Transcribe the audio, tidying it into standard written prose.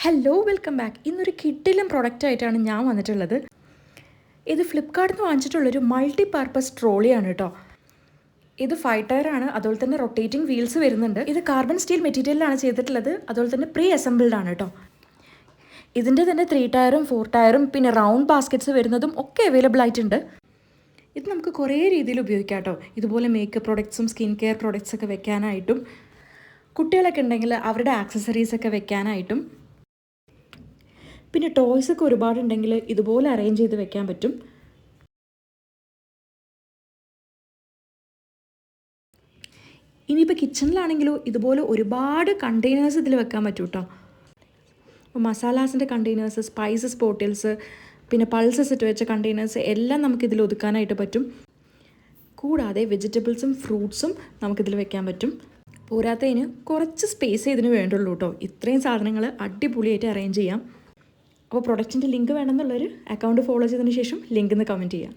Hello, welcome back. ഇന്നൊരു കിഡിലും പ്രൊഡക്റ്റായിട്ടാണ് ഞാൻ വന്നിട്ടുള്ളത്. ഇത് ഫ്ലിപ്കാർട്ടിൽ നിന്ന് വാങ്ങിച്ചിട്ടുള്ളൊരു മൾട്ടി പർപ്പസ് ട്രോളിയാണ് കേട്ടോ. ഇത് 5 ടയറാണ്, അതുപോലെ തന്നെ റൊട്ടേറ്റിംഗ് വീൽസ് വരുന്നുണ്ട്. ഇത് കാർബൺ സ്റ്റീൽ മെറ്റീരിയലിലാണ് ചെയ്തിട്ടുള്ളത്, അതുപോലെ തന്നെ പ്രീ അസംബിൾഡ് ആണ് കേട്ടോ. ഇതിൻ്റെ തന്നെ 3 ടയറും 4 ടയറും പിന്നെ റൗണ്ട് ബാസ്ക്കറ്റ്സ് വരുന്നതും ഒക്കെ അവൈലബിൾ ആയിട്ടുണ്ട്. ഇത് നമുക്ക് കുറേ രീതിയിൽ ഉപയോഗിക്കാം കേട്ടോ. ഇതുപോലെ മേക്കപ്പ് പ്രോഡക്ട്സും സ്കിൻ കെയർ പ്രോഡക്ട്സൊക്കെ വെക്കാനായിട്ടും, കുട്ടികളൊക്കെ ഉണ്ടെങ്കിൽ അവരുടെ ആക്സസറീസൊക്കെ വെക്കാനായിട്ടും, പിന്നെ ടോയ്സൊക്കെ ഒരുപാടുണ്ടെങ്കിൽ ഇതുപോലെ അറേഞ്ച് ചെയ്ത് വെക്കാൻ പറ്റും. ഇനിയിപ്പോൾ കിച്ചണിലാണെങ്കിലോ ഇതുപോലെ ഒരുപാട് കണ്ടെയ്നേഴ്സ് ഇതിൽ വെക്കാൻ പറ്റും കേട്ടോ. ഇപ്പോൾ മസാലാസിൻ്റെ കണ്ടെയ്നേഴ്സ്, സ്പൈസസ് ബോട്ടിൽസ്, പിന്നെ പൾസസ് ഇട്ട് വെച്ച കണ്ടെയ്നേഴ്സ് എല്ലാം നമുക്കിതിൽ ഒതുക്കാനായിട്ട് പറ്റും. കൂടാതെ വെജിറ്റബിൾസും ഫ്രൂട്ട്സും നമുക്കിതിൽ വെക്കാൻ പറ്റും. പോരാത്തതിന് കുറച്ച് സ്പേസ് ഇതിന് വേണ്ടുള്ളൂ കേട്ടോ. ഇത്രയും സാധനങ്ങൾ അടിപൊളിയായിട്ട് അറേഞ്ച് ചെയ്യാം. അപ്പോൾ പ്രൊഡക്റ്റിൻ്റെ ലിങ്ക് വേണമെന്നുള്ളൊരു അക്കൗണ്ട് ഫോളോ ചെയ്തതിന് ശേഷം ലിങ്ക് എന്ന് കമൻറ്റ് ചെയ്യാം.